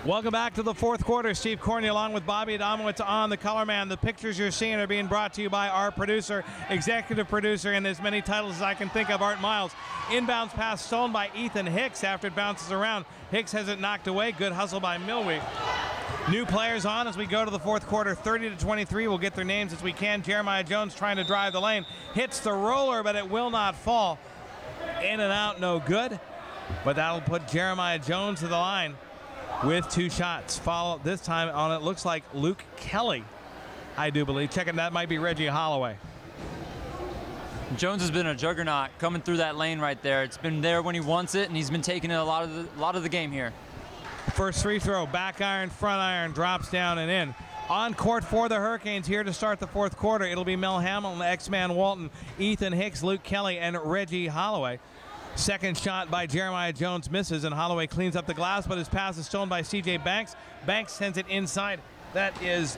S1: Welcome back to the fourth quarter. Steve Corney along with Bobby Adamowicz on the color man. The pictures you're seeing are being brought to you by our producer, executive producer, and as many titles as I can think of, Art Miles. Inbounds pass stolen by Ethan Hicks after it bounces around. Hicks has it knocked away. Good hustle by Milwee. New players on as we go to the fourth quarter. 30-23. We'll get their names as we can. Jeremiah Jones trying to drive the lane. Hits the roller, but it will not fall. In and out, no good. But that'll put Jeremiah Jones to the line with 2 shots. Follow this time on it looks like Luke Kelly, I do believe. Checking that might be Reggie Holloway.
S2: Jones has been a juggernaut coming through that lane right there. It's been there when he wants it, and he's been taking it a lot of the game here.
S1: First free throw, back iron, front iron, drops down and in. On court for the Hurricanes here to start the fourth quarter. It'll be Mel Hamilton, X-Man Walton, Ethan Hicks, Luke Kelly, and Reggie Holloway. Second shot by Jeremiah Jones misses, and Holloway cleans up the glass, but his pass is stolen by C.J. Banks. Banks sends it inside. That is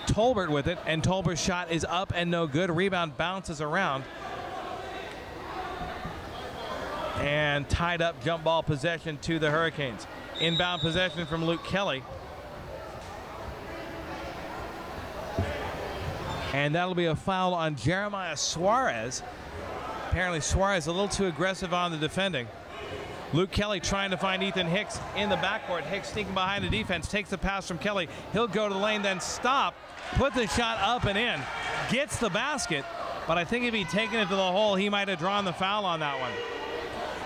S1: Tolbert with it, and Tolbert's shot is up and no good. Rebound bounces around. And tied up jump ball possession to the Hurricanes. Inbound possession from Luke Kelly. And that'll be a foul on Jeremiah Suarez. Apparently Suarez a little too aggressive on the defending. Luke Kelly trying to find Ethan Hicks in the backcourt. Hicks sneaking behind the defense, takes the pass from Kelly. He'll go to the lane, then stop, put the shot up and in, gets the basket, but I think if he'd taken it to the hole, he might have drawn the foul on that one.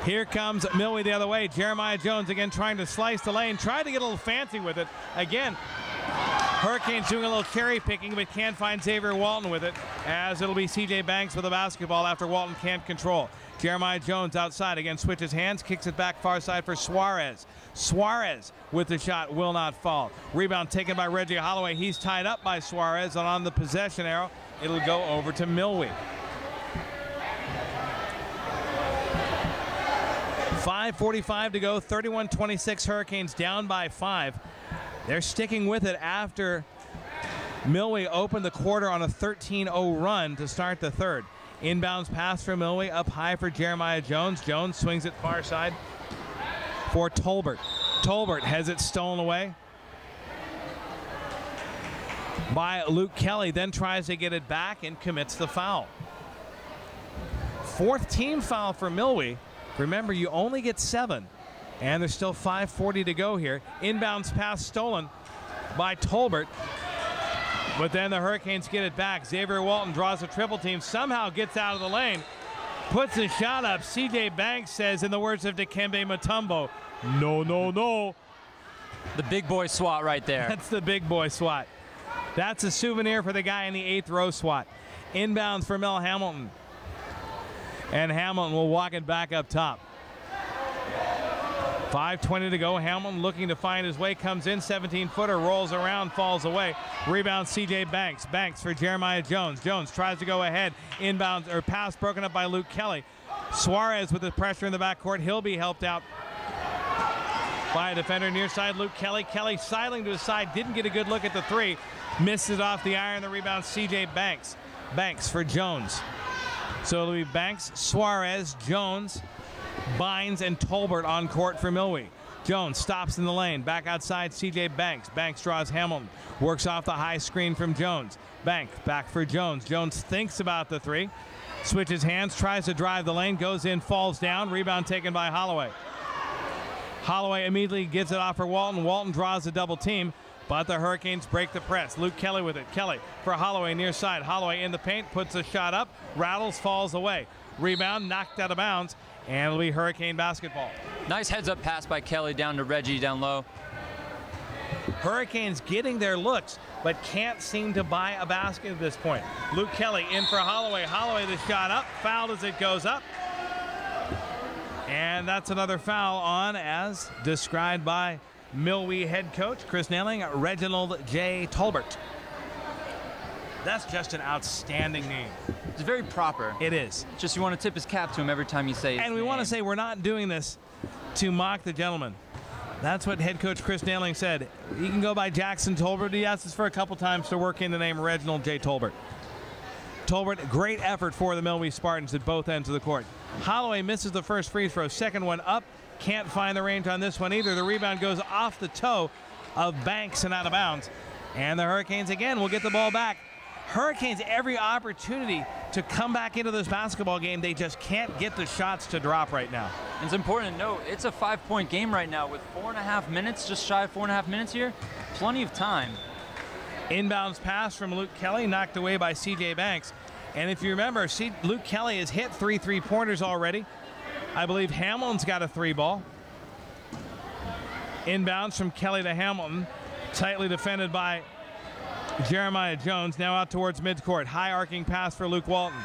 S1: Here comes Milwee the other way. Jeremiah Jones again trying to slice the lane, tried to get a little fancy with it. Again, Hurricanes doing a little cherry picking, but can't find Xavier Walton with it, as it'll be C.J. Banks with the basketball after Walton can't control. Jeremiah Jones outside again, switches hands, kicks it back far side for Suarez. Suarez with the shot, will not fall. Rebound taken by Reggie Holloway. He's tied up by Suarez, and on the possession arrow, it'll go over to Milwee. 5:45 to go, 31-26 Hurricanes down by 5. They're sticking with it after Milwee opened the quarter on a 13-0 run to start the third. Inbounds pass for Milwee, up high for Jeremiah Jones. Jones swings it far side for Tolbert. Tolbert has it stolen away by Luke Kelly, then tries to get it back and commits the foul. Fourth team foul for Milwee. Remember, you only get 7. And there's still 5:40 to go here. Inbounds pass stolen by Tolbert. But then the Hurricanes get it back. Xavier Walton draws a triple team, somehow gets out of the lane, puts the shot up. C.J. Banks says, in the words of Dikembe Mutombo, no, no, no.
S2: The big boy swat right there.
S1: That's the big boy swat. That's a souvenir for the guy in the 8th row swat. Inbounds for Mel Hamilton. And Hamilton will walk it back up top. 5:20 to go. Hamilton looking to find his way, comes in, 17-footer, rolls around, falls away. Rebound C.J. Banks. Banks for Jeremiah Jones. Jones tries to go ahead. Inbounds, or pass broken up by Luke Kelly. Suarez with the pressure in the backcourt. He'll be helped out by a defender near side, Luke Kelly. Kelly sidling to his side, didn't get a good look at the three. Misses off the iron. The rebound, C.J. Banks. Banks for Jones. So it'll be Banks, Suarez, Jones, Bynes, and Tolbert on court for Milwee. Jones stops in the lane. Back outside, C.J. Banks. Banks draws Hamilton. Works off the high screen from Jones. Banks back for Jones. Jones thinks about the three. Switches hands, tries to drive the lane, goes in, falls down. Rebound taken by Holloway. Holloway immediately gets it off for Walton. Walton draws a double team, but the Hurricanes break the press. Luke Kelly with it. Kelly for Holloway near side. Holloway in the paint, puts a shot up, rattles, falls away. Rebound knocked out of bounds, and it'll be Hurricane basketball.
S2: Nice heads-up pass by Kelly down to Reggie down low.
S1: Hurricanes getting their looks, but can't seem to buy a basket at this point. Luke Kelly in for Holloway. Holloway the shot up, fouled as it goes up. And that's another foul on, as described by Milwee head coach Chris Nailing, Reginald J. Tolbert. That's just an outstanding name.
S2: It's very proper.
S1: It is.
S2: Just you want to tip his cap to him every time you say his
S1: And we
S2: name.
S1: want to say we're not doing this to mock the gentleman. That's what head coach Chris Nailing said. He can go by Jackson Tolbert. He asked us for a couple times to work in the name Reginald J. Tolbert. Tolbert, great effort for the Milwee Spartans at both ends of the court. Holloway misses the first free throw. Second one up. Can't find the range on this one either. The rebound goes off the toe of Banks and out of bounds. And the Hurricanes again will get the ball back. Hurricanes every opportunity to come back into this basketball game. They just can't get the shots to drop right now.
S2: It's important to note, it's a 5-point game right now with 4.5 minutes, just shy of 4.5 minutes here. Plenty of time.
S1: Inbounds pass from Luke Kelly, knocked away by C.J. Banks. And if you remember, Luke Kelly has hit 3 3-pointers already. I believe Hamilton's got a 3 ball. Inbounds from Kelly to Hamilton. Tightly defended by Jeremiah Jones. Now out towards midcourt. High arcing pass for Luke Walton.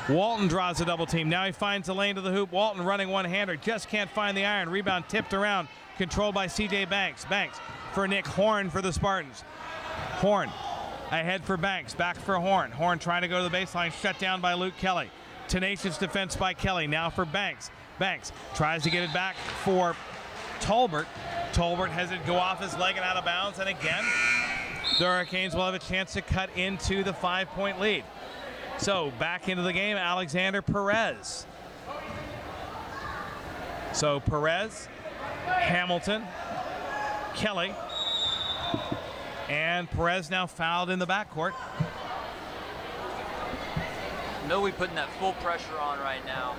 S1: Walton draws a double team. Now he finds the lane to the hoop. Walton running one-hander. Just can't find the iron. Rebound tipped around. Controlled by C.J. Banks. Banks for Nick Horn for the Spartans. Horn ahead for Banks. Back for Horn. Horn trying to go to the baseline. Shut down by Luke Kelly. Tenacious defense by Kelly. Now for Banks. Banks tries to get it back for Tolbert. Tolbert has it go off his leg and out of bounds. And again, the Hurricanes will have a chance to cut into the 5-point lead. So back into the game, Alexander Perez. So Perez, Hamilton, Kelly, and Perez now fouled in the backcourt.
S2: Milwee putting that full pressure on right now,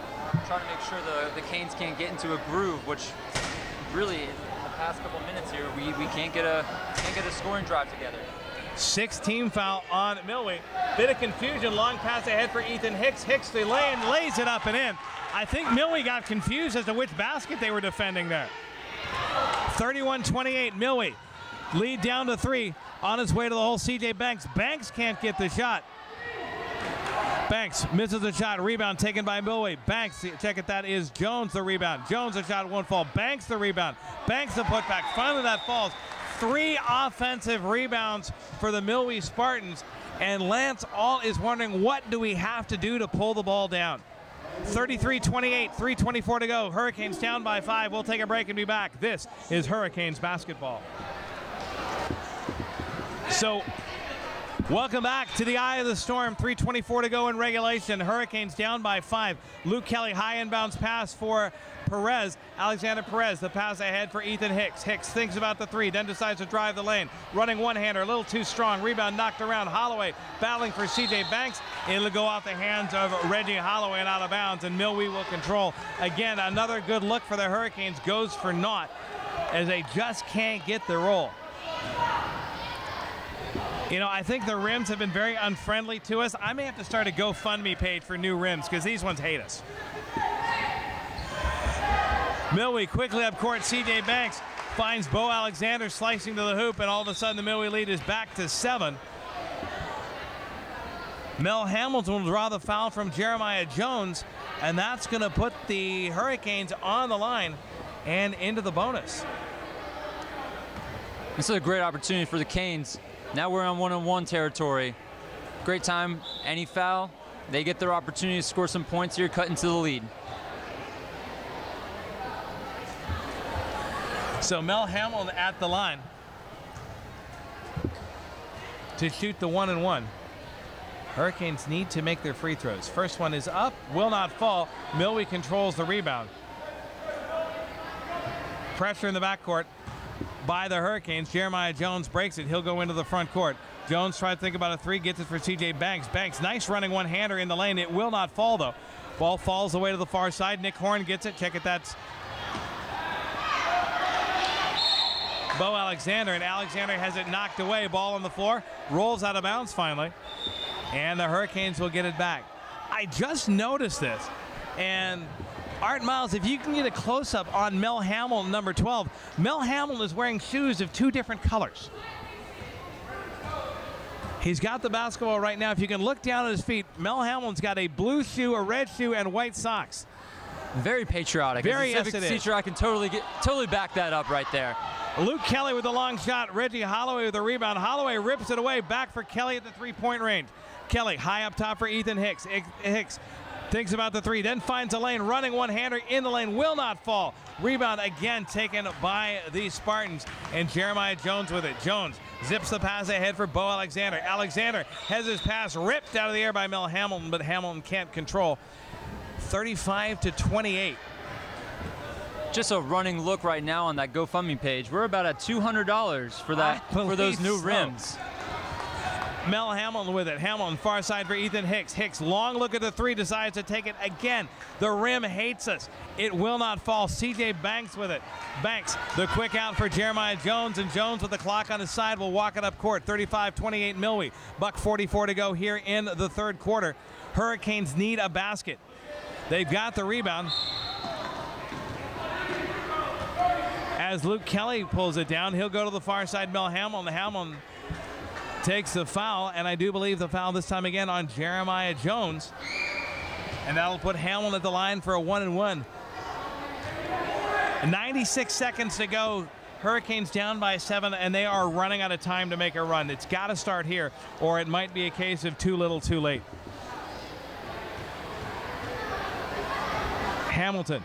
S2: trying to make sure the Canes can't get into a groove, which really in the past couple minutes here we can't get a scoring drive together.
S1: 6-team foul on Milwee. Bit of confusion. Long pass ahead for Ethan Hicks. Hicks the lane, lays it up and in. I think Milwee got confused as to which basket they were defending there. 31-28, Milwee. Lead down to 3. On his way to the hole, C.J. Banks. Banks can't get the shot. Banks misses the shot. Rebound taken by Milwee. Banks, check it, that is Jones the rebound. Jones the shot won't fall. Banks the rebound. Banks the putback. Finally that falls. 3 offensive rebounds for the Milwee Spartans. And Lance Alt is wondering, what do we have to do to pull the ball down? 33-28, 3:24 to go. Hurricanes down by 5. We'll take a break and be back. This is Hurricanes basketball. So, welcome back to the eye of the storm. 3:24 to go in regulation. Hurricanes down by 5. Luke Kelly, high inbounds pass for Perez. Alexander Perez, the pass ahead for Ethan Hicks. Hicks thinks about the 3, then decides to drive the lane. Running one-hander, a little too strong. Rebound knocked around. Holloway battling for C.J. Banks. It'll go off the hands of Reggie Holloway and out of bounds, and Milwee will control. Again, another good look for the Hurricanes goes for naught as they just can't get the roll. You know, I think the rims have been very unfriendly to us. I may have to start a GoFundMe page for new rims because these ones hate us. Milwee quickly up court. C.J. Banks finds Bo Alexander slicing to the hoop, and all of a sudden the Milwee lead is back to 7. Mel Hamilton will draw the foul from Jeremiah Jones, and that's going to put the Hurricanes on the line and into the bonus.
S2: This is a great opportunity for the Canes. Now we're on one-on-one territory. Great time. Any foul, they get their opportunity to score some points here, cut into the lead. So
S1: Mel Hamilton at the line. to shoot the 1-and-1. Hurricanes need to make their free throws. First one is up, will not fall. Milwee controls the rebound. Pressure in the backcourt by the Hurricanes. Jeremiah Jones breaks it. He'll go into the front court. Jones tries to think about a three, gets it for C.J. Banks. Banks, nice running one-hander in the lane. It will not fall, though. Ball falls away to the far side. Nick Horn gets it. Check it, that's Bo Alexander, and Alexander has it knocked away. Ball on the floor, rolls out of bounds finally, and the Hurricanes will get it back. I just noticed this, and Art Miles, if you can get a close-up on Mel Hamilton, number 12, Mel Hamilton is wearing shoes of two different colors. He's got the basketball right now. If you can look down at his feet, Mel Hamilton's got a blue shoe, a red shoe, and white socks.
S2: Very patriotic.
S1: Very,
S2: as a civics teacher, I can totally back that up right there.
S1: Luke Kelly with the long shot. Reggie Holloway with the rebound. Holloway rips it away. Back for Kelly at the three-point range. Kelly high up top for Ethan Hicks. Hicks thinks about the three, then finds a lane. Running one-hander in the lane. Will not fall. Rebound again taken by the Spartans. And Jeremiah Jones with it. Jones zips the pass ahead for Bo Alexander. Alexander has his pass ripped out of the air by Mel Hamilton, but Hamilton can't control. 35-28.
S2: Just a running look right now on that GoFundMe page. We're about at $200 for that, for those new rims.
S1: Mel Hamilton with it. Hamilton far side for Ethan Hicks. Hicks long look at the three, decides to take it again. The rim hates us. It will not fall. C.J. Banks with it. Banks, the quick out for Jeremiah Jones, and Jones with the clock on his side will walk it up court. 35-28 Milwee. $1:44 to go here in the third quarter. Hurricanes need a basket. They've got the rebound. As Luke Kelly pulls it down, he'll go to the far side. Mel Hamilton. Hamilton takes the foul, and I do believe the foul this time again on Jeremiah Jones. And that'll put Hamilton at the line for a 1-and-1. 96 seconds to go. Hurricanes down by 7, and they are running out of time to make a run. It's got to start here, or it might be a case of too little, too late. Hamilton,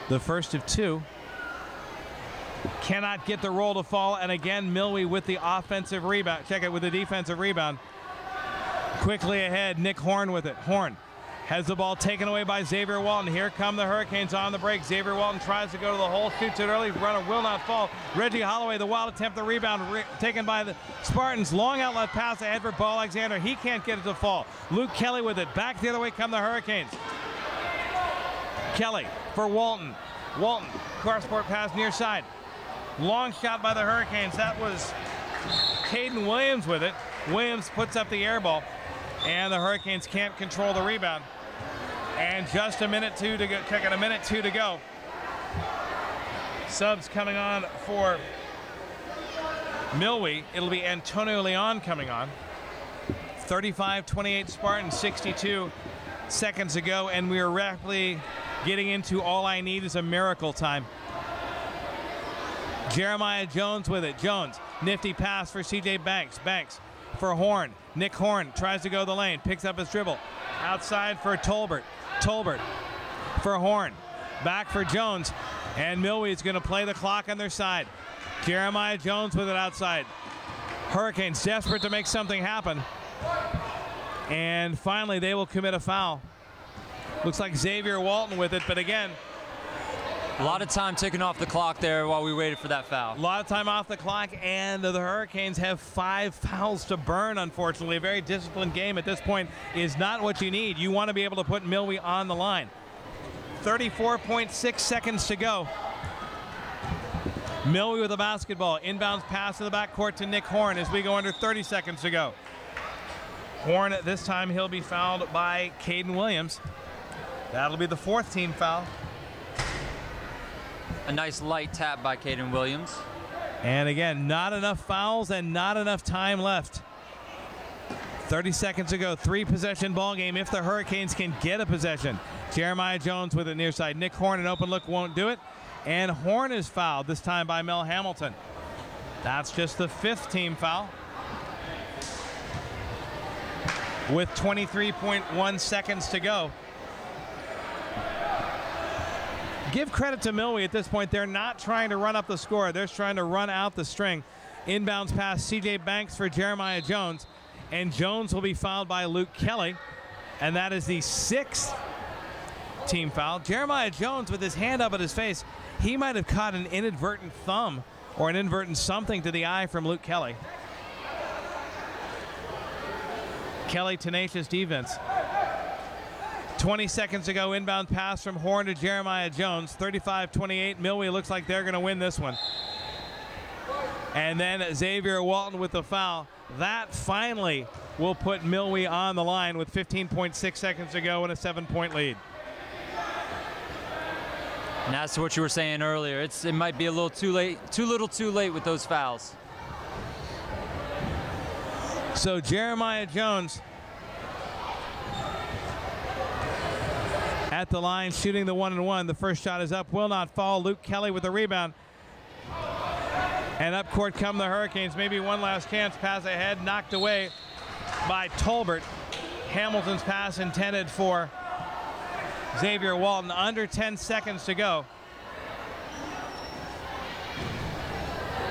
S1: the first of two. Cannot get the roll to fall, and again Milwee with the offensive rebound. Check it with the defensive rebound. Quickly ahead, Nick Horn with it. Horn has the ball taken away by Xavier Walton. Here come the Hurricanes on the break. Xavier Walton tries to go to the hole, shoots it early. Runner will not fall. Reggie Holloway, the wild attempt, the rebound taken by the Spartans. Long outlet pass ahead for Bo Alexander. He can't get it to fall. Luke Kelly with it. Back the other way come the Hurricanes. Kelly for Walton. Walton, cross-court pass near side. Long shot by the Hurricanes. That was Caden Williams with it. Williams puts up the air ball, and the Hurricanes can't control the rebound. And just a minute two to go. Checking a minute two to go. Subs coming on for Milwee. It'll be Antonio Leon coming on. 35-28 Spartans, 62 seconds ago, and we are rapidly getting into all I need is a miracle time. Jeremiah Jones with it. Jones, nifty pass for C.J. Banks. Banks for Horn. Nick Horn tries to go the lane, picks up his dribble. Outside for Tolbert. Tolbert for Horn. Back for Jones. And Milwee's going to play the clock on their side. Jeremiah Jones with it outside. Hurricanes desperate to make something happen. And finally, they will commit a foul. Looks like Xavier Walton with it, but again,
S2: a lot of time ticking off the clock there while we waited for that foul.
S1: A lot of time off the clock, and the Hurricanes have 5 fouls to burn, unfortunately. A very disciplined game at this point is not what you need. You want to be able to put Milwee on the line. 34.6 seconds to go. Milwee with the basketball. Inbounds pass to the backcourt to Nick Horn as we go under 30 seconds to go. Horn, this time he'll be fouled by Caden Williams. That'll be the 4th team foul.
S2: A nice light tap by Caden Williams.
S1: And again, not enough fouls and not enough time left. 30 seconds to go. 3-possession ball game if the Hurricanes can get a possession. Jeremiah Jones with it near side. Nick Horn, an open look, won't do it. And Horn is fouled, this time by Mel Hamilton. That's just the 5th team foul. With 23.1 seconds to go. Give credit to Milwee at this point. They're not trying to run up the score. They're trying to run out the string. Inbounds pass, C.J. Banks for Jeremiah Jones. And Jones will be fouled by Luke Kelly. And that is the 6th team foul. Jeremiah Jones with his hand up at his face. He might have caught an inadvertent thumb or an inadvertent something to the eye from Luke Kelly. Kelly, tenacious defense. 20 seconds ago, inbound pass from Horn to Jeremiah Jones. 35-28. Milwee looks like they're going to win this one. And then Xavier Walton with the foul. That finally will put Milwee on the line with 15.6 seconds to go and a 7-point lead.
S2: And that's what you were saying earlier. It might be a little too late, too little too late with those fouls.
S1: So Jeremiah Jones at the line shooting the 1-and-1. The first shot is up, will not fall. Luke Kelly with the rebound. And up court come the Hurricanes. Maybe one last chance. Pass ahead, knocked away by Tolbert. Hamilton's pass intended for Xavier Walton. Under 10 seconds to go.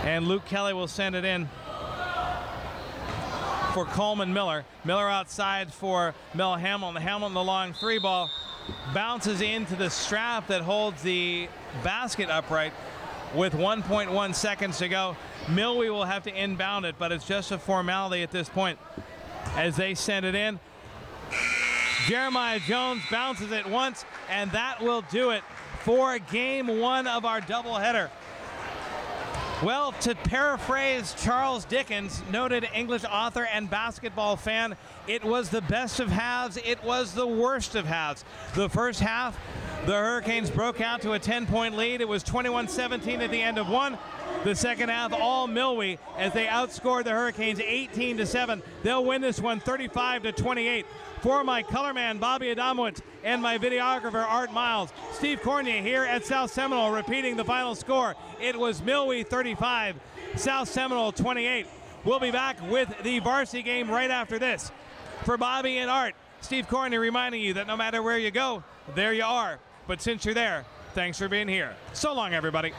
S1: And Luke Kelly will send it in for Coleman Miller. Miller outside for Mel Hamilton. Hamilton, the long 3 ball, bounces into the strap that holds the basket upright with 1.1 seconds to go. Milwee will have to inbound it, but it's just a formality at this point as they send it in. Jeremiah Jones bounces it once, and that will do it for game 1 of our doubleheader. Well, to paraphrase Charles Dickens, noted English author and basketball fan, it was the best of halves, it was the worst of halves. The first half, the Hurricanes broke out to a 10-point lead. It was 21-17 at the end of one. The second half, all Milwee as they outscored the Hurricanes 18-7. They'll win this one 35-28. For my color man, Bobby Adamowicz, and my videographer, Art Miles, Steve Cornier here at South Seminole repeating the final score. It was Milwee 35, South Seminole 28. We'll be back with the varsity game right after this. For Bobby and Art, Steve Cornier reminding you that no matter where you go, there you are. But since you're there, thanks for being here. So long, everybody.